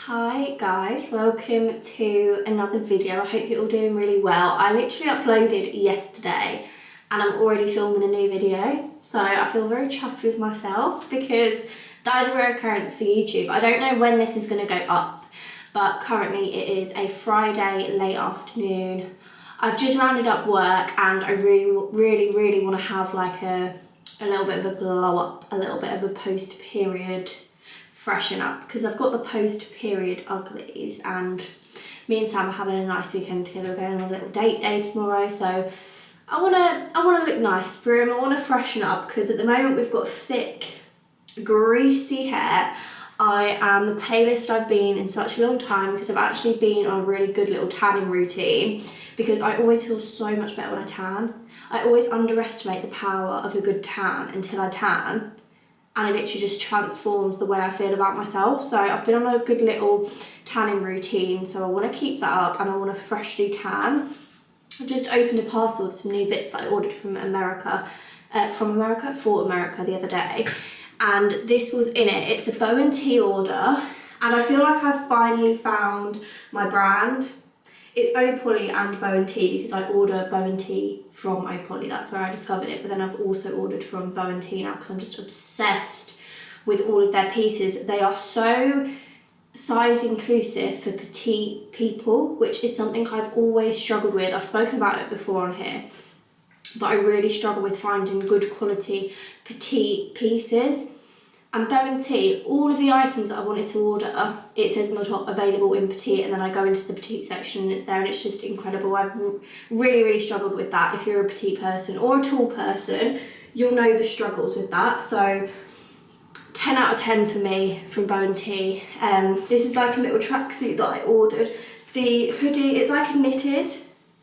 Hi guys, welcome to another video. I hope you're all doing really well. I literally uploaded yesterday and I'm already filming a new video, so I feel very chuffed with myself because that is a rare occurrence for YouTube. I don't know when this is going to go up, but currently it is a Friday late afternoon. I've just rounded up work and I really want to have like a little bit of a glow up, a little bit of a post period freshen up, because I've got the post period uglies and me and Sam are having a nice weekend together. We're going on a little date day tomorrow, so I wanna look nice for him. I want to freshen up because at the moment we've got thick, greasy hair. I am the palest I've been in such a long time because I've actually been on a really good little tanning routine, because I always feel so much better when I tan. I always underestimate the power of a good tan until I tan, and it literally just transforms the way I feel about myself. So I've been on a good little tanning routine, so I want to keep that up and I want to freshly tan. I've just opened a parcel of some new bits that I ordered from America for America the other day, and this was in it. It's a bow and tea order, and I feel like I've finally found my brand. It's Opoly and Bow and Tea because I order Bow and Tea from Opoly. That's where I discovered it. But then I've also ordered from Bow and Tea now because I'm just obsessed with all of their pieces. They are so size inclusive for petite people, which is something I've always struggled with. I've spoken about it before on here, but I really struggle with finding good quality petite pieces. And Bow and Tea, all of the items that I wanted to order, it says on the top available in petite, and then I go into the petite section and it's there, and it's just incredible. I've really struggled with that. If you're a petite person or a tall person, you'll know the struggles with that. So 10 out of 10 for me from Bow and Tea. This is like a little tracksuit that I ordered. The hoodie, it's like a knitted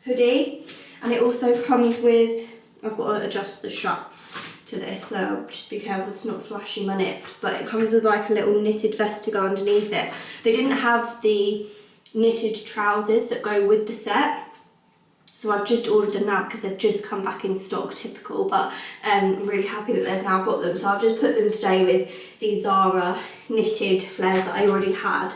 hoodie, and it also comes with, I've got to adjust the straps to this, so just be careful it's not flashing my nips, but it comes with like a little knitted vest to go underneath it. They didn't have the knitted trousers that go with the set, so I've just ordered them now because they've just come back in stock, typical, but I'm really happy that they've now got them. So I've just put them today with these Zara knitted flares that I already had,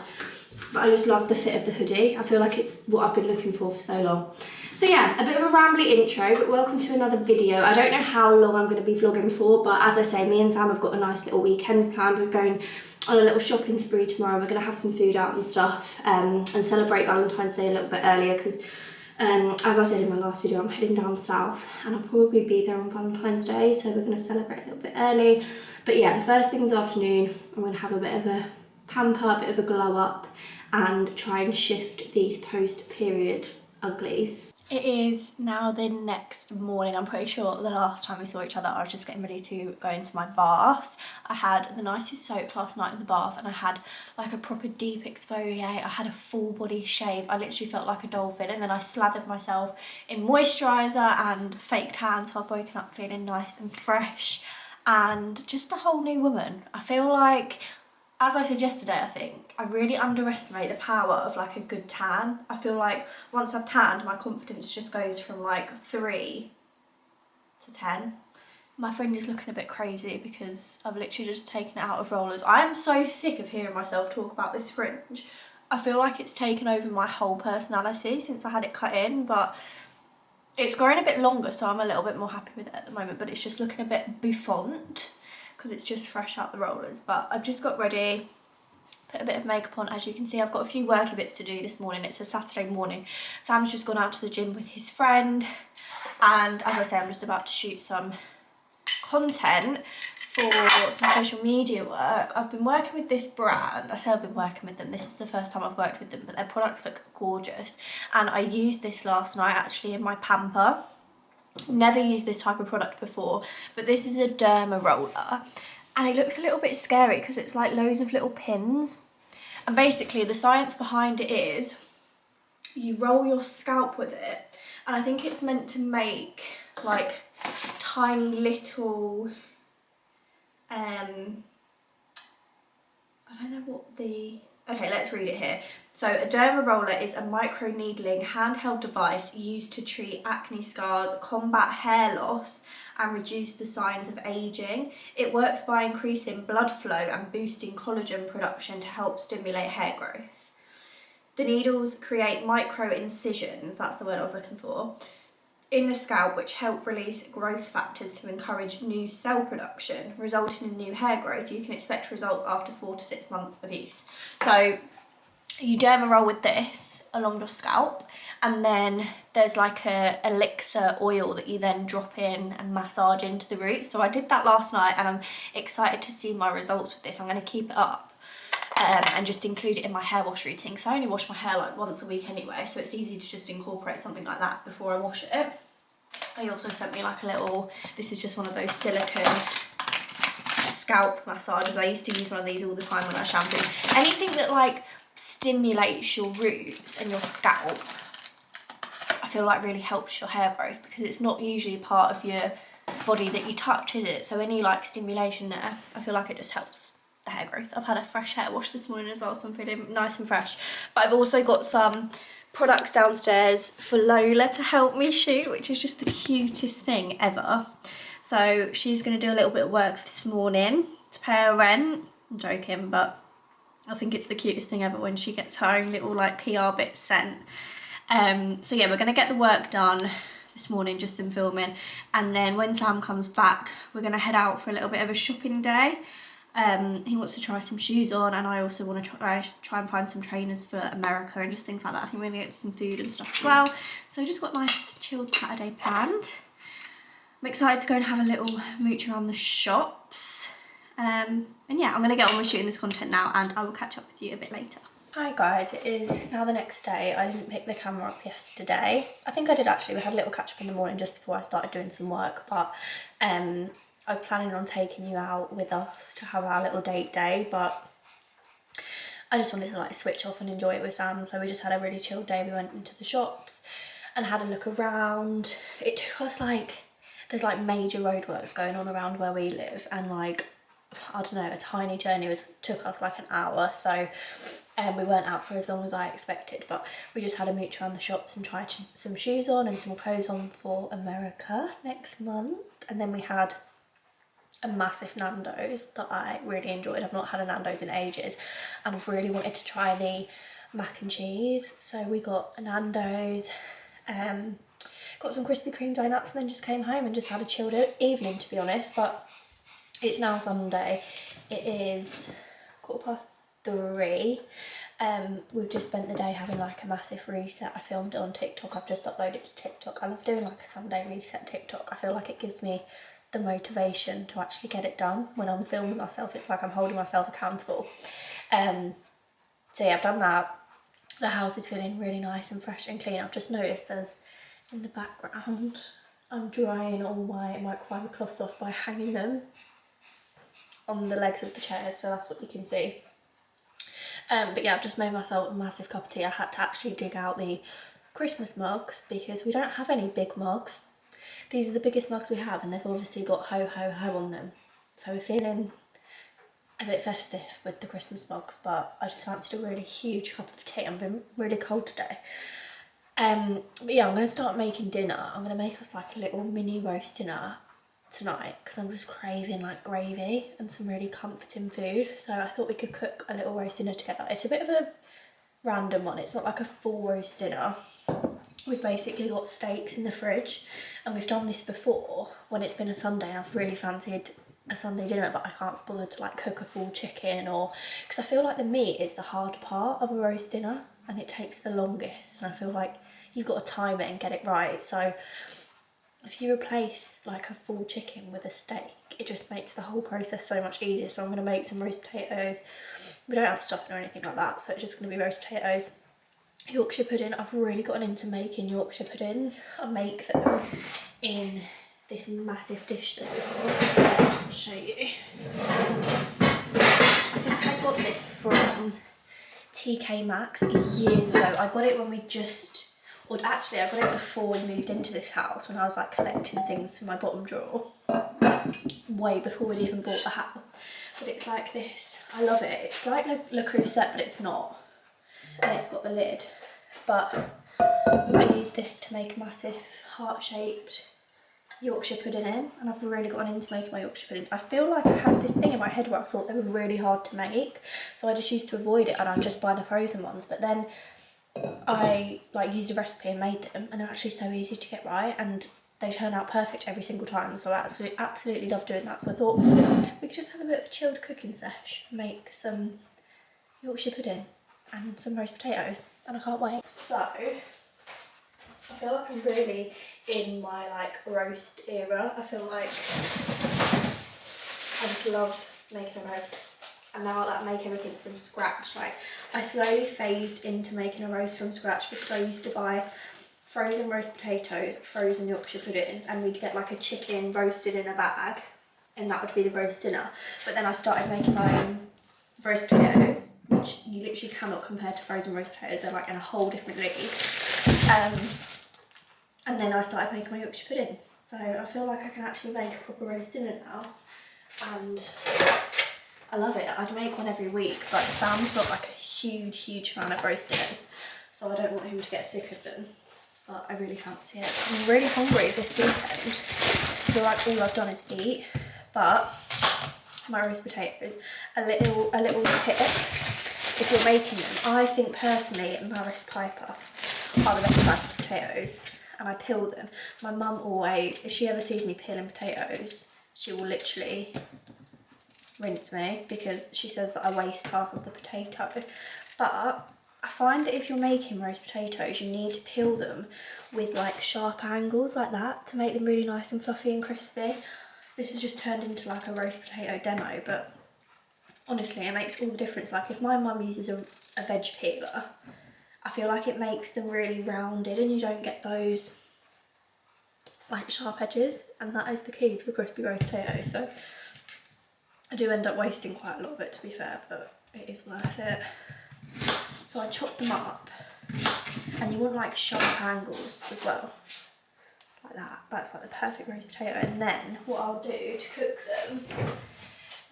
but I just love the fit of the hoodie. I feel like it's what I've been looking for so long. So yeah, a bit of a rambly intro, but welcome to another video. I don't know how long I'm going to be vlogging for, but as I say, me and Sam have got a nice little weekend planned. We're going on a little shopping spree tomorrow. We're going to have some food out and stuff, and celebrate Valentine's Day a little bit earlier because, as I said in my last video, I'm heading down south and I'll probably be there on Valentine's Day, so we're going to celebrate a little bit early. But yeah, the first thing this afternoon, I'm going to have a bit of a pamper, a bit of a glow up, and try and shift these post-period uglies. It is now the next morning. I'm pretty sure the last time we saw each other I was just getting ready to go into my bath. I had the nicest soak last night in the bath, and I had like a proper deep exfoliate. I had a full body shave. I literally felt like a dolphin, and then I slathered myself in moisturiser and fake tan, so I've woken up feeling nice and fresh and just a whole new woman. I feel like, as I said yesterday, I think I really underestimate the power of like a good tan. I feel like once I've tanned, my confidence just goes from like 3 to 10. My friend is looking a bit crazy because I've literally just taken it out of rollers. I am so sick of hearing myself talk about this fringe. I feel like it's taken over my whole personality since I had it cut in, but it's grown a bit longer, so I'm a little bit more happy with it at the moment, but it's just looking a bit bouffant because it's just fresh out the rollers. But I've just got ready, put a bit of makeup on. As you can see, I've got a few worky bits to do this morning. It's a Saturday morning. Sam's just gone out to the gym with his friend, and as I say, I'm just about to shoot some content for some social media work. I've been working with this brand. I say I've been working with them. This is the first time I've worked with them, but their products look gorgeous. And I used this last night actually in my pamper. Never used this type of product before, but this is a derma roller, and it looks a little bit scary because it's like loads of little pins, and basically the science behind it is you roll your scalp with it, and I think it's meant to make like tiny little I don't know what the, okay, let's read it here. So a derma roller is a micro needling handheld device used to treat acne scars, combat hair loss, and reduce the signs of aging. It works by increasing blood flow and boosting collagen production to help stimulate hair growth. The needles create micro incisions, that's the word I was looking for, in the scalp, which help release growth factors to encourage new cell production, resulting in new hair growth. You can expect results after 4 to 6 months of use. So you derma roll with this along your scalp, and then there's like a elixir oil that you then drop in and massage into the roots. So I did that last night, and I'm excited to see my results with this. I'm going to keep it up and just include it in my hair wash routine, because I only wash my hair like once a week anyway, so it's easy to just incorporate something like that before I wash it. He also sent me like a little, this is just one of those silicone scalp massagers. I used to use one of these all the time when I shampoo. Anything that like stimulates your roots and your scalp, I feel like really helps your hair growth, because it's not usually part of your body that you touch, is it? So any like stimulation there, I feel like it just helps the hair growth. I've had a fresh hair wash this morning as well, so I'm feeling nice and fresh. But I've also got some products downstairs for Lola to help me shoot, which is just the cutest thing ever. So she's going to do a little bit of work this morning to pay her rent. I'm joking, but I think it's the cutest thing ever when she gets her own little like PR bits sent. So yeah, we're going to get the work done this morning, just some filming, and then when Sam comes back we're going to head out for a little bit of a shopping day. He wants to try some shoes on, and I also want to try and find some trainers for America and just things like that. I think we're going to get some food and stuff as well. So just got a nice chilled Saturday planned. I'm excited to go and have a little mooch around the shops. And yeah, I'm going to get on with shooting this content now, and I will catch up with you a bit later. Hi guys, it is now the next day. I didn't pick the camera up yesterday. I think I did actually. We had a little catch up in the morning just before I started doing some work, but I was planning on taking you out with us to have our little date day, but I just wanted to like switch off and enjoy it with Sam, so we just had a really chill day. We went into the shops and had a look around. It took us like, there's like major roadworks going on around where we live, and like, I don't know, a tiny journey took us like an hour, so we weren't out for as long as I expected, but we just had a mooch around the shops and tried some shoes on and some clothes on for America next month. And then we had a massive Nando's that I really enjoyed. I've not had a Nando's in ages, and I've really wanted to try the mac and cheese, so we got a Nando's, got some Krispy Kreme donuts, and then just came home and just had a chilled evening, to be honest. But it's now Sunday, it is 3:15. We've just spent the day having like a massive reset. I filmed it on TikTok, I've just uploaded to TikTok. I love doing like a Sunday reset TikTok. I feel like it gives me the motivation to actually get it done. When I'm filming myself, it's like I'm holding myself accountable. So yeah, I've done that. The house is feeling really nice and fresh and clean. I've just noticed there's, in the background, I'm drying all my microfiber cloths off by hanging them on the legs of the chairs, so that's what you can see. But yeah, I've just made myself a massive cup of tea. I had to actually dig out the Christmas mugs because we don't have any big mugs. These are the biggest mugs we have, and they've obviously got ho ho ho on them. So we're feeling a bit festive with the Christmas mugs, but I just fancied a really huge cup of tea. I've been really cold today. But yeah, I'm going to start making dinner. I'm going to make us like a little mini roast dinner tonight because I'm just craving like gravy and some really comforting food. So I thought we could cook a little roast dinner together. It's a bit of a random one. It's not like a full roast dinner. We've basically got steaks in the fridge, and we've done this before when it's been a Sunday and I've really fancied a Sunday dinner, but I can't bother to like cook a full chicken, or because I feel like the meat is the hard part of a roast dinner and it takes the longest, and I feel like you've got to time it and get it right. So if you replace like a full chicken with a steak, it just makes the whole process so much easier. So I'm going to make some roast potatoes. We don't have stuffing or anything like that, so it's just going to be roast potatoes. Yorkshire pudding. I've really gotten into making Yorkshire puddings. I make them in this massive dish that I'll show you. I think I got this from TK Maxx years ago. I got it when we just, or actually I got it before we moved into this house, when I was like collecting things from my bottom drawer, way before we'd even bought the house. But it's like this. I love it. It's like Le Creuset, but it's not. And it's got the lid. But I use this to make a massive heart-shaped Yorkshire pudding in, and I've really gotten into making my Yorkshire puddings. I feel like I had this thing in my head where I thought they were really hard to make, so I just used to avoid it and I'd just buy the frozen ones. But then I like used a recipe and made them, and they're actually so easy to get right, and they turn out perfect every single time. So I absolutely love doing that. So I thought we could just have a bit of a chilled cooking sesh, make some Yorkshire pudding and some roast potatoes, and I can't wait. So I feel like I'm really in my like roast era. I feel like I just love making a roast, and now I like make everything from scratch. Like I slowly phased into making a roast from scratch because I used to buy frozen roast potatoes, frozen Yorkshire puddings, and we'd get like a chicken roasted in a bag, and that would be the roast dinner. But then I started making my own roast potatoes, which you literally cannot compare to frozen roast potatoes. They're like in a whole different league. And then I started making my Yorkshire puddings. So I feel like I can actually make a proper roast dinner now. And I love it. I'd make one every week, but Sam's not like a huge fan of roast dinners, so I don't want him to get sick of them. But I really fancy it. I'm really hungry this weekend. I feel like all I've done is eat, but my roast potatoes, a little tip. If you're making them, I think personally Maris Piper are the best type of potatoes, and I peel them. My mum always, if she ever sees me peeling potatoes, she will literally rinse me because she says that I waste half of the potato. But I find that if you're making roast potatoes, you need to peel them with like sharp angles like that to make them really nice and fluffy and crispy. This has just turned into like a roast potato demo, but honestly it makes all the difference. Like if my mum uses a veg peeler, I feel like it makes them really rounded and you don't get those like sharp edges, and that is the key to a crispy roast potato. So I do end up wasting quite a lot of it, to be fair, but it is worth it. So I chop them up, and you want like sharp angles as well, like that. That's like the perfect roast potato. And then what I'll do to cook them,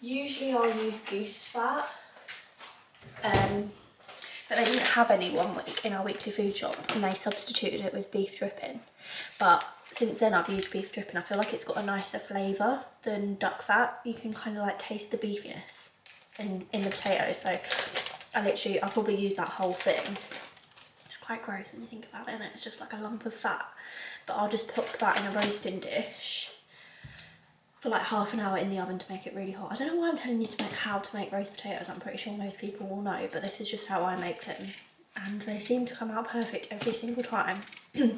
usually I'll use goose fat, but they didn't have any one week in our weekly food shop, and they substituted it with beef dripping. But since then I've used beef dripping. I feel like it's got a nicer flavour than duck fat. You can kind of like taste the beefiness in the potato. So I'll probably use that whole thing. It's quite gross when you think about it, isn't it? It's just like a lump of fat. But I'll just put that in a roasting dish for like half an hour in the oven to make it really hot. I don't know why I'm telling you how to make roast potatoes. I'm pretty sure most people will know, but this is just how I make them. And they seem to come out perfect every single time.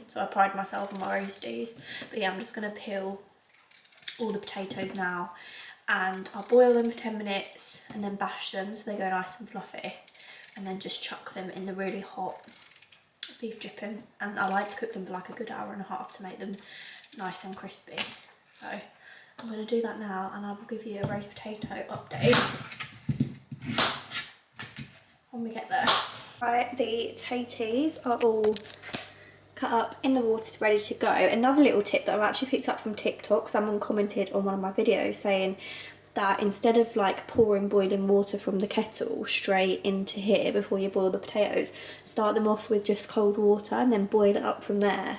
So I pride myself on my roasties. But yeah, I'm just going to peel all the potatoes now, and I'll boil them for 10 minutes and then bash them so they go nice and fluffy, and then just chuck them in the really hot beef dripping. And I like to cook them for like a good hour and a half to make them nice and crispy. So I'm going to do that now, and I will give you a roast potato update when we get there. Right, the taties are all cut up in the water, ready to go. Another little tip that I've actually picked up from TikTok, someone commented on one of my videos saying that instead of like pouring boiling water from the kettle straight into here before you boil the potatoes, start them off with just cold water and then boil it up from there.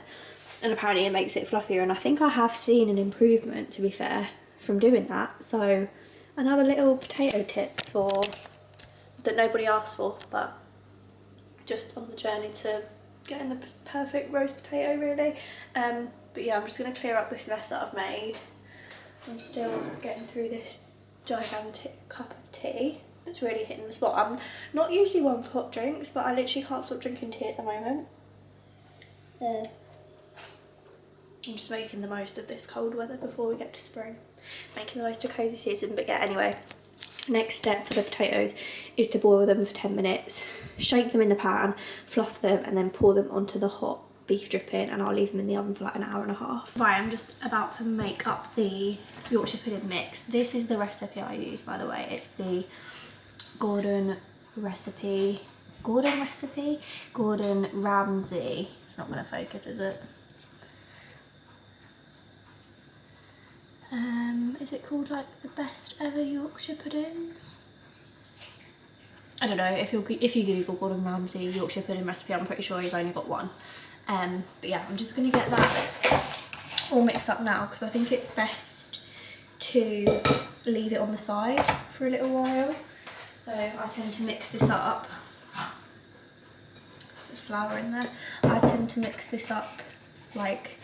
And apparently it makes it fluffier, and I think I have seen an improvement, to be fair, from doing that. So another little potato tip that nobody asked for, but just on the journey to getting the perfect roast potato, really. But yeah, I'm just going to clear up this mess that I've made. I'm still getting through this gigantic cup of tea. It's really hitting the spot. I'm not usually one for hot drinks, but I literally can't stop drinking tea at the moment. I'm just making the most of this cold weather before we get to spring. Making the most of cosy season. But yeah, anyway, next step for the potatoes is to boil them for 10 minutes. Shake them in the pan, fluff them, and then pour them onto the hot beef dripping, and I'll leave them in the oven for like an hour and a half. Right, I'm just about to make up the Yorkshire pudding mix. This is the recipe I use, by the way. It's the Gordon Ramsay. It's not going to focus, is it? Is it called like the best ever Yorkshire puddings? I don't know, if you Google Gordon Ramsay Yorkshire pudding recipe, I'm pretty sure he's only got one. But yeah, I'm just going to get that all mixed up now because I think it's best to leave it on the side for a little while. So I tend to mix this up. There's flour in there. I tend to mix this up like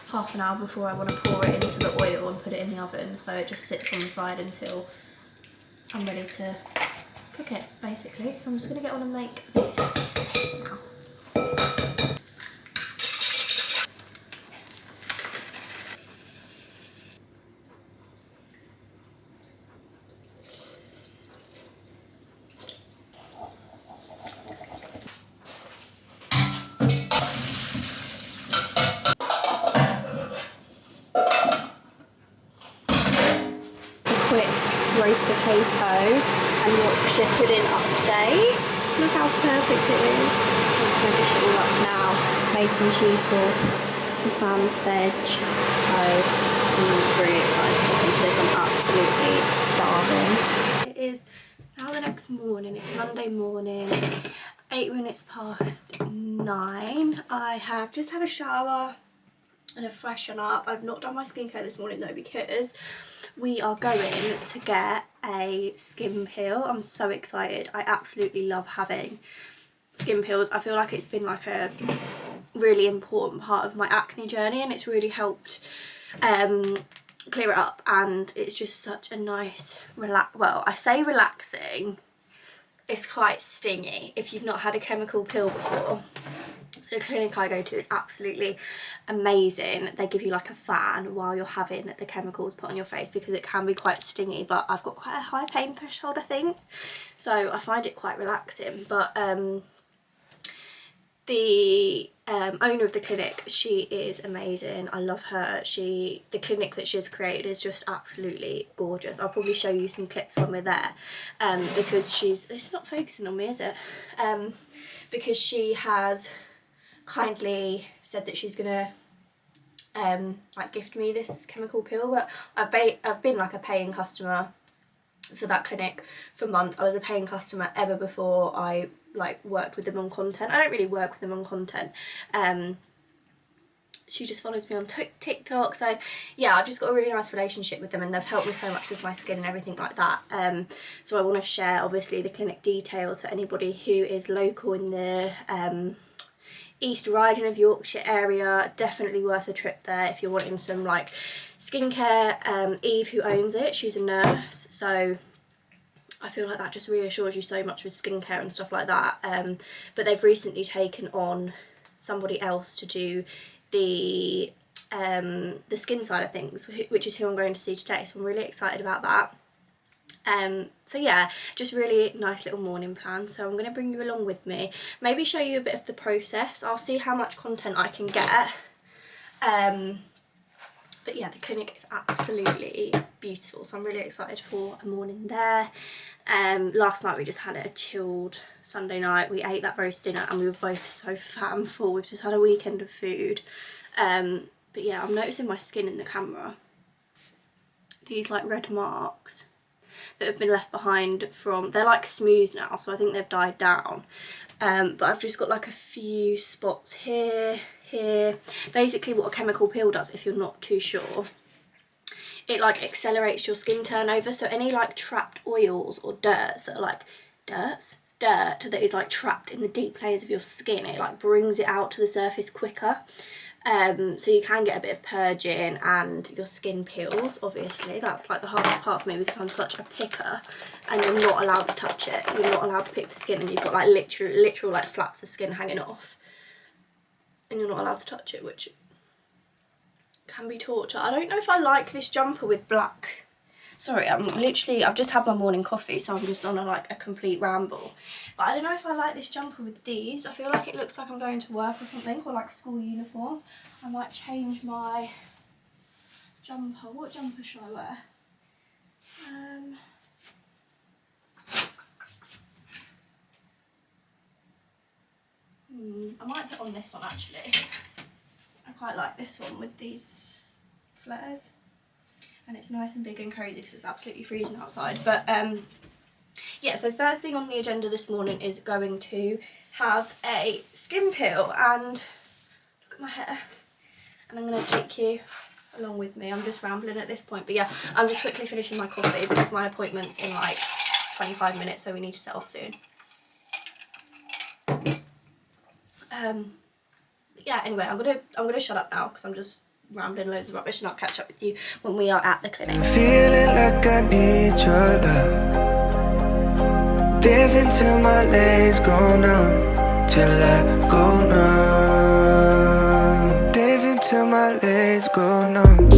half an hour before I want to pour it into the oil and put it in the oven, so it just sits on the side until I'm ready to cook it, basically. So I'm just going to get on and make this now. Quick roast potato and Yorkshire pudding update. Look how perfect it is. I'm just going to dish it all up now. Made some cheese sauce for Sam's veg, so I'm really excited to get into this. I'm absolutely starving. It is now the next morning. It's Monday morning, 8 minutes past 9. I have just had a shower and a freshen up. I've not done my skincare this morning though because we are going to get a skin peel. I'm so excited. I absolutely love having skin peels. I feel like it's been like a really important part of my acne journey, and it's really helped clear it up, and it's just such a nice well, I say relaxing, it's quite stingy if you've not had a chemical peel before. The clinic I go to is absolutely amazing. They give you like a fan while you're having the chemicals put on your face because it can be quite stingy, but I've got quite a high pain threshold, I think, so I find it quite relaxing. But the owner of the clinic, she is amazing. I love her. The clinic that she's created is just absolutely gorgeous. I'll probably show you some clips when we're there, because it's not focusing on me, is it? Because she has kindly said that she's gonna like gift me this chemical peel. But I've been like a paying customer for that clinic for months. I was a paying customer ever before I like worked with them on content. I don't really work with them on content. She just follows me on TikTok, so yeah, I've just got a really nice relationship with them, and they've helped me so much with my skin and everything like that. So I want to share obviously the clinic details for anybody who is local in the East Riding of Yorkshire area. Definitely worth a trip there if you're wanting some like skincare. Eve, who owns it, she's a nurse, so I feel like that just reassures you so much with skincare and stuff like that. But they've recently taken on somebody else to do the skin side of things, which is who I'm going to see today, so I'm really excited about that. So yeah, just really nice little morning plan. So I'm going to bring you along with me, maybe show you a bit of the process. I'll see how much content I can get. But yeah, the clinic is absolutely beautiful, so I'm really excited for a morning there. Last night we just had a chilled Sunday night. We ate that roast dinner and we were both so fat and full. We've just had a weekend of food. But yeah, I'm noticing my skin in the camera. These like red marks that have been left behind they're like smooth now, so I think they've died down. But I've just got like a few spots here. Basically what a chemical peel does, if you're not too sure, it like accelerates your skin turnover, so any like trapped oils or dirts that are like dirt that is like trapped in the deep layers of your skin, it like brings it out to the surface quicker. So you can get a bit of purging and your skin peels. Obviously that's like the hardest part for me because I'm such a picker and you're not allowed to touch it. You're not allowed to pick the skin, and you've got like literal like flaps of skin hanging off, and you're not allowed to touch it, which can be torture. I don't know if I like this jumper with black. Sorry, I've just had my morning coffee, so I'm just on a complete ramble. But I don't know if I like this jumper with these. I feel like it looks like I'm going to work or something, or like school uniform. I might change my jumper. What jumper should I wear? I might put on this one actually. I quite like this one with these flares. And it's nice and big and cozy because it's absolutely freezing outside. But yeah, so first thing on the agenda this morning is going to have a skin peel, and look at my hair. And I'm going to take you along with me. I'm just rambling at this point, but yeah, I'm just quickly finishing my coffee because my appointment's in like 25 minutes, so we need to set off soon. But yeah, anyway, I'm gonna shut up now because I'm just rambling loads of rubbish, and I'll catch up with you when we are at the clinic. Feeling like I need your love. Dancing till my legs go numb, till I go numb. Dancing till my legs go numb,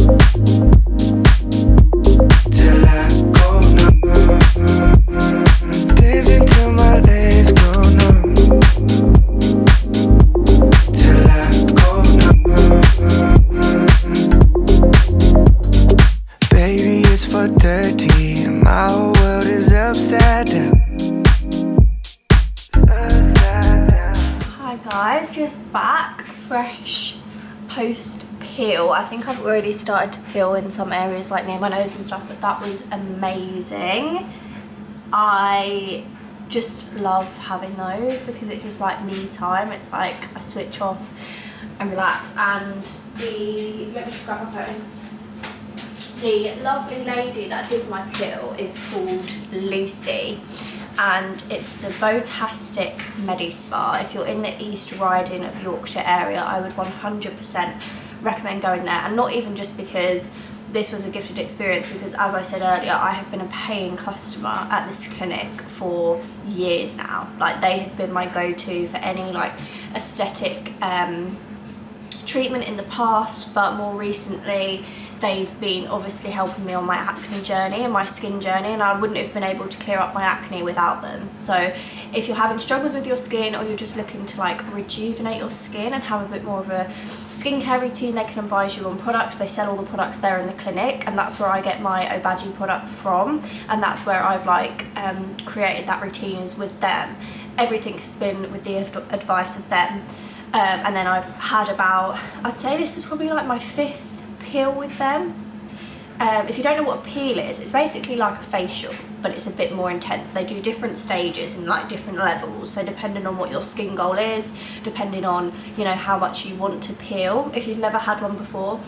till I go numb. Dancing till my legs go numb, till I go numb. Baby, it's 4:30 and my whole world is upside down. Hi guys, just back, fresh post peel. I think I've already started to peel in some areas like near my nose and stuff, but that was amazing. I just love having those because it's just like me time. It's like I switch off and relax. And let me just grab my phone. The lovely lady that did my peel is called Lucy, and it's the Botastic Medi Spa. If you're in the East Riding of Yorkshire area, I would 100% recommend going there. And not even just because this was a gifted experience, because as I said earlier, I have been a paying customer at this clinic for years now. Like, they have been my go-to for any like aesthetic treatment in the past, but more recently they've been obviously helping me on my acne journey and my skin journey, and I wouldn't have been able to clear up my acne without them. So if you're having struggles with your skin, or you're just looking to like rejuvenate your skin and have a bit more of a skincare routine, they can advise you on products. They sell all the products there in the clinic, and that's where I get my Obagi products from, and that's where I've like created that routine, is with them. Everything has been with the advice of them. And then I've had about, I'd say this was probably like my 5th peel with them. If you don't know what a peel is, it's basically like a facial, but it's a bit more intense. They do different stages and like different levels, so depending on what your skin goal is, depending on, you know, how much you want to peel. If you've never had one before,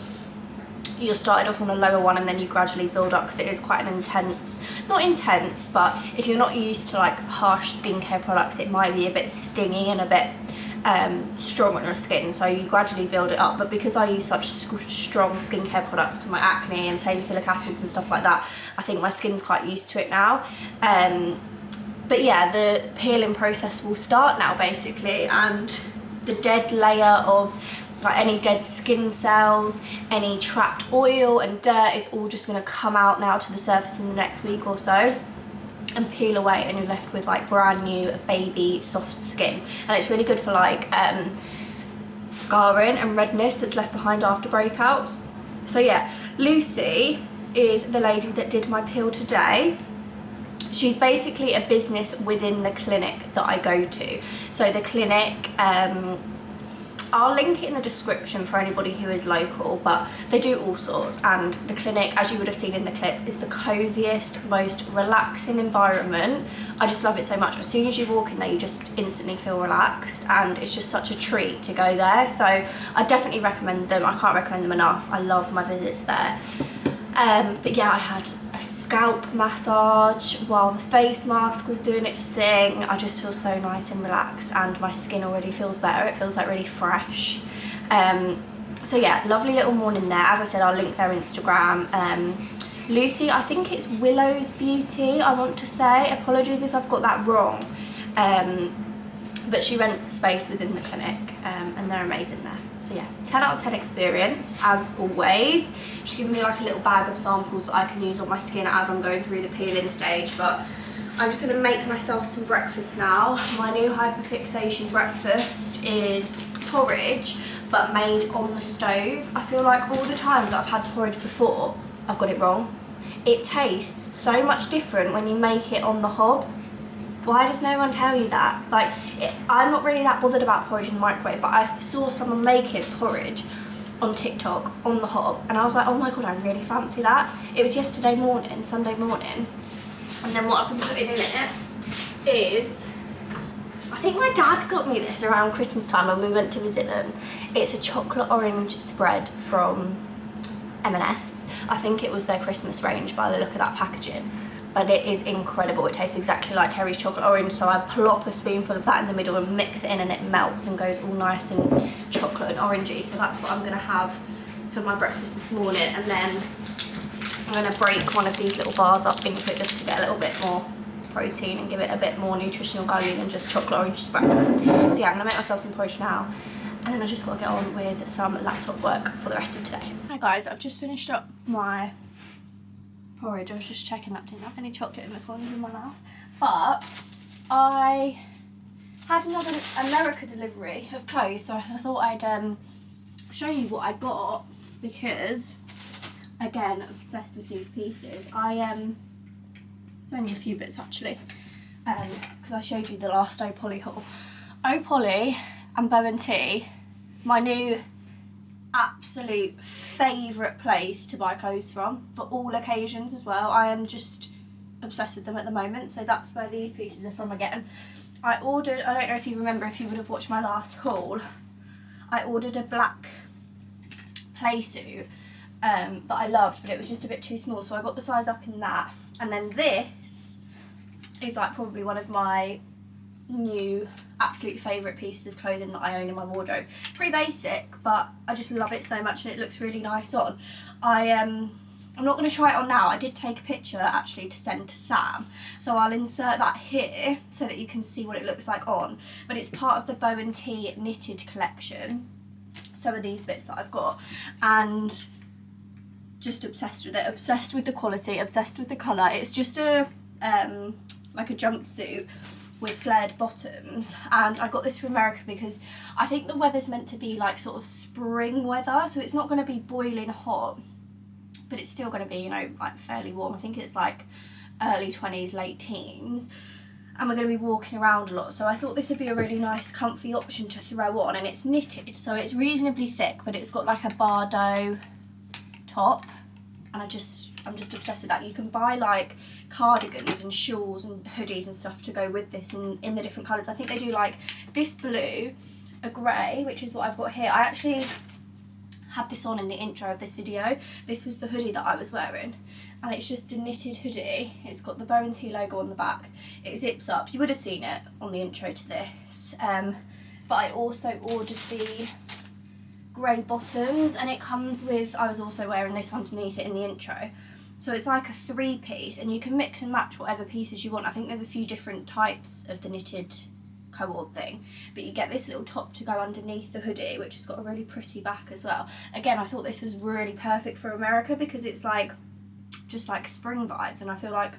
you're started off on a lower one and then you gradually build up, because it is quite an intense, not intense, but if you're not used to like harsh skincare products, it might be a bit stingy and a bit strong on your skin, so you gradually build it up. But because I use such strong skincare products for my acne and salicylic acids and stuff like that, I think my skin's quite used to it now. But yeah, the peeling process will start now basically, and the dead layer of like any dead skin cells, any trapped oil and dirt is all just going to come out now to the surface in the next week or so and peel away, and you're left with like brand new baby soft skin. And it's really good for like scarring and redness that's left behind after breakouts. So yeah, Lucy is the lady that did my peel today. She's basically a business within the clinic that I go to. So the clinic, I'll link it in the description for anybody who is local, but they do all sorts, and the clinic, as you would have seen in the clips, is the coziest, most relaxing environment. I just love it so much. As soon as you walk in there, you just instantly feel relaxed, and it's just such a treat to go there. So I definitely recommend them. I can't recommend them enough. I love my visits there. But yeah, I had a scalp massage while the face mask was doing its thing. I just feel so nice and relaxed, and my skin already feels better. It feels like really fresh. So yeah, lovely little morning there. As I said, I'll link their Instagram. Lucy, I think it's Willow's Beauty, I want to say. Apologies if I've got that wrong. But she rents the space within the clinic, and they're amazing there. So yeah, 10 out of 10 experience, as always. She's given me like a little bag of samples that I can use on my skin as I'm going through the peeling stage, but I'm just gonna make myself some breakfast now. My new hyperfixation breakfast is porridge, but made on the stove. I feel like all the times I've had porridge before, I've got it wrong. It tastes so much different when you make it on the hob. Why does no one tell you that? Like, I'm not really that bothered about porridge in the microwave, but I saw someone making porridge on TikTok on the hob, and I was like, oh my god, I really fancy that. It was yesterday morning, Sunday morning, and then what I've been putting in it is, I think my dad got me this around Christmas time when we went to visit them. It's a chocolate orange spread from M&S. I think it was their Christmas range by the look of that packaging. But it is incredible. It tastes exactly like Terry's chocolate orange, so I plop a spoonful of that in the middle and mix it in, and it melts and goes all nice and chocolate and orangey. So that's what I'm gonna have for my breakfast this morning, and then I'm gonna break one of these little bars up into it just to get a little bit more protein and give it a bit more nutritional value than just chocolate orange spread. So yeah, I'm gonna make myself some porridge now, and then I just gotta get on with some laptop work for the rest of today. Hi guys, I've just finished up my porridge. I was just checking that I didn't have any chocolate in the corners of my mouth, but I had another America delivery of clothes, so I thought I'd show you what I got, because again, obsessed with these pieces. It's only a few bits actually, because I showed you the last O'Polly haul. O'Polly and Bow and Tea, my new absolute favourite place to buy clothes from, for all occasions as well. I am just obsessed with them at the moment, so that's where these pieces are from again. I ordered, I don't know if you remember, if you would have watched my last haul, I ordered a black play suit that I loved, but it was just a bit too small, so I got the size up in that. And then this is like probably one of my new absolute favourite pieces of clothing that I own in my wardrobe. Pretty basic, but I just love it so much and it looks really nice on. I'm not going to try it on now. I did take a picture actually to send to Sam, so I'll insert that here so that you can see what it looks like on. But it's part of the Bow and Tea knitted collection. So are these bits that I've got, and just obsessed with it, obsessed with the quality, obsessed with the colour. It's just a like a jumpsuit with flared bottoms, and I got this from America because I think the weather's meant to be like sort of spring weather, so it's not going to be boiling hot, but it's still going to be, you know, like fairly warm. I think it's like early 20s, late teens, and we're going to be walking around a lot, so I thought this would be a really nice comfy option to throw on. And it's knitted, so it's reasonably thick, but it's got like a Bardo top, and I'm just obsessed with that. You can buy like cardigans and shawls and hoodies and stuff to go with this in the different colours. I think they do like this blue, a grey, which is what I've got here. I actually had this on in the intro of this video. This was the hoodie that I was wearing, and it's just a knitted hoodie. It's got the Bow and Tea logo on the back. It zips up. You would have seen it on the intro to this. But I also ordered the grey bottoms, and it comes with, I was also wearing this underneath it in the intro. So it's like a 3-piece, and you can mix and match whatever pieces you want. I think there's a few different types of the knitted co-ord thing, but you get this little top to go underneath the hoodie, which has got a really pretty back as well. Again, I thought this was really perfect for America because it's like just like spring vibes, and I feel like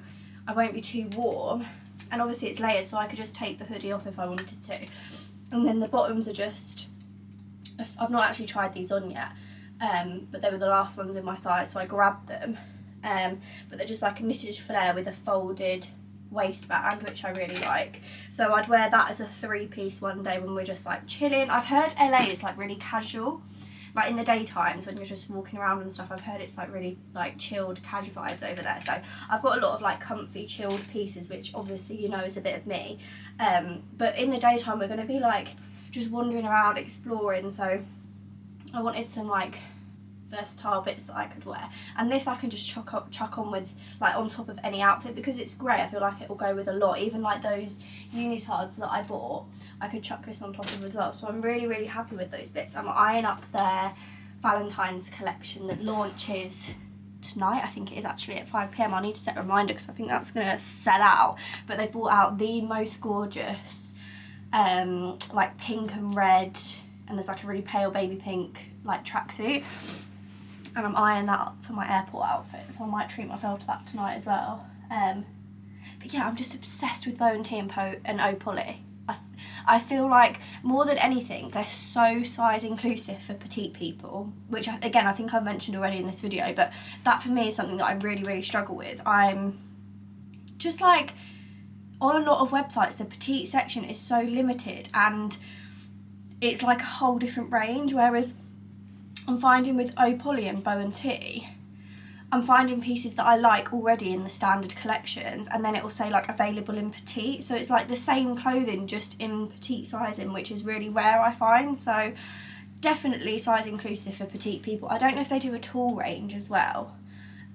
I won't be too warm, and obviously it's layers, so I could just take the hoodie off if I wanted to. And then the bottoms are just, I've not actually tried these on yet, but they were the last ones in my size, so I grabbed them. But they're just like a knitted flare with a folded waistband, which I really like. So I'd wear that as a 3-piece one day when we're just like chilling. I've heard LA is like really casual, like in the daytimes when you're just walking around and stuff. I've heard it's like really like chilled, casual vibes over there. So I've got a lot of like comfy, chilled pieces, which obviously you know is a bit of me. But in the daytime we're going to be like just wandering around, exploring. So I wanted some like versatile bits that I could wear, and this I can just chuck on with like on top of any outfit because it's grey. I feel like it will go with a lot, even like those unitards that I bought I could chuck this on top of as well. So I'm really happy with those bits. I'm eyeing up their Valentine's collection that launches tonight. I think it is actually at 5 PM. I need to set a reminder because I think that's gonna sell out, but they've brought out the most gorgeous like pink and red, and there's like a really pale baby pink like tracksuit, and I'm eyeing that up for my airport outfit, so I might treat myself to that tonight as well. But yeah, I'm just obsessed with Bow and Tea and O'Polly. I feel like more than anything they're so size inclusive for petite people, which again I think I've mentioned already in this video, but that for me is something that I really struggle with. I'm just like, on a lot of websites the petite section is so limited and it's like a whole different range, whereas I'm finding with O'Polly and Bow and Tea, I'm finding pieces that I like already in the standard collections, and then it will say like available in petite, so it's like the same clothing just in petite sizing, which is really rare I find. So definitely size inclusive for petite people. I don't know if they do a tall range as well.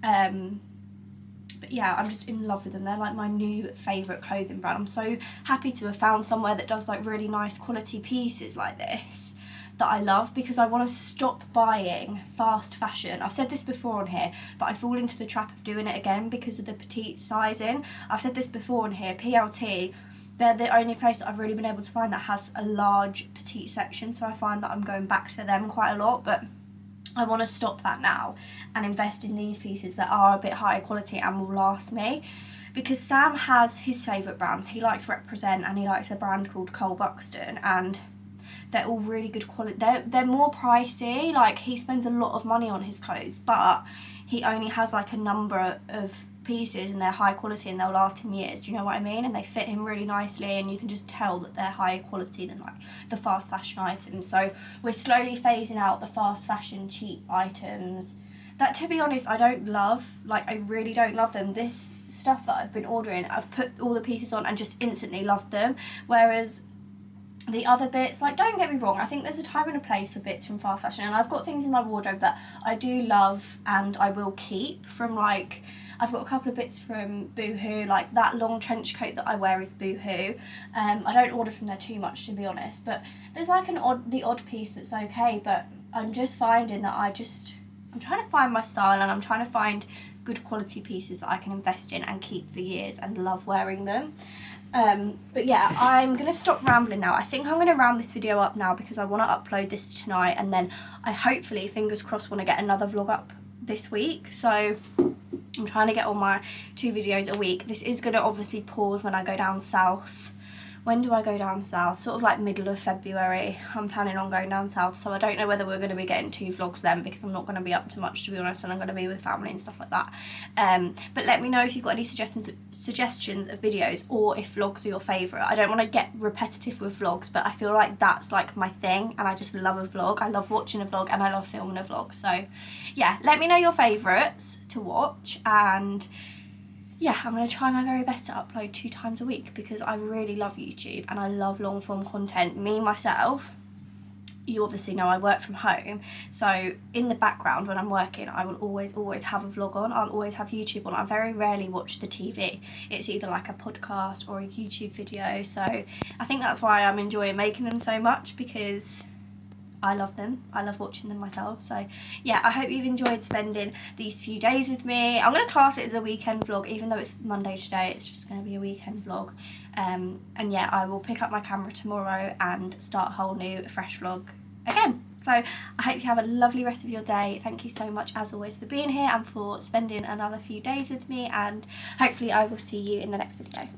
But yeah, I'm just in love with them. They're like my new favourite clothing brand. I'm so happy to have found somewhere that does like really nice quality pieces like this that I love, because I want to stop buying fast fashion. I've said this before on here, but I fall into the trap of doing it again because of the petite sizing. I've said this before on here, PLT, they're the only place that I've really been able to find that has a large petite section, so I find that I'm going back to them quite a lot, but I want to stop that now and invest in these pieces that are a bit higher quality and will last me. Because Sam has his favourite brands. He likes Represent and he likes a brand called Cole Buxton, and they're all really good quality. They're more pricey, like he spends a lot of money on his clothes, but he only has like a number of pieces and they're high quality and they'll last him years, do you know what I mean? And they fit him really nicely, and you can just tell that they're higher quality than like the fast fashion items. So we're slowly phasing out the fast fashion cheap items that, to be honest, I don't love. Like, I really don't love them. This stuff that I've been ordering, I've put all the pieces on and just instantly loved them, whereas the other bits, like, don't get me wrong, I think there's a time and a place for bits from fast fashion, and I've got things in my wardrobe that I do love and I will keep from, like, I've got a couple of bits from Boohoo, like that long trench coat that I wear is Boohoo. I don't order from there too much, to be honest, but there's like the odd piece that's okay, but I'm just finding that I'm trying to find my style, and I'm trying to find good quality pieces that I can invest in and keep for years and love wearing them. But yeah, I'm going to stop rambling now. I think I'm going to round this video up now because I want to upload this tonight, and then I hopefully, fingers crossed, want to get another vlog up this week. So I'm trying to get all my 2 videos a week. This is going to obviously pause when I go down south. When do I go down south? Sort of like middle of February. I'm planning on going down south, so I don't know whether we're going to be getting 2 vlogs then, because I'm not going to be up to much, to be honest, and I'm going to be with family and stuff like that. But let me know if you've got any suggestions of videos, or if vlogs are your favourite. I don't want to get repetitive with vlogs, but I feel like that's like my thing, and I just love a vlog. I love watching a vlog and I love filming a vlog. So yeah, let me know your favourites to watch, and yeah, I'm going to try my very best to upload 2 times a week, because I really love YouTube and I love long form content. Me, myself, you obviously know I work from home, so in the background when I'm working I will always have a vlog on. I'll always have YouTube on. I very rarely watch the TV. It's either like a podcast or a YouTube video, so I think that's why I'm enjoying making them so much, because I love them. I love watching them myself. So yeah, I hope you've enjoyed spending these few days with me. I'm going to class it as a weekend vlog, even though it's Monday today. It's just going to be a weekend vlog. And yeah, I will pick up my camera tomorrow and start a whole new fresh vlog again. So I hope you have a lovely rest of your day. Thank you so much, as always, for being here and for spending another few days with me, and hopefully I will see you in the next video.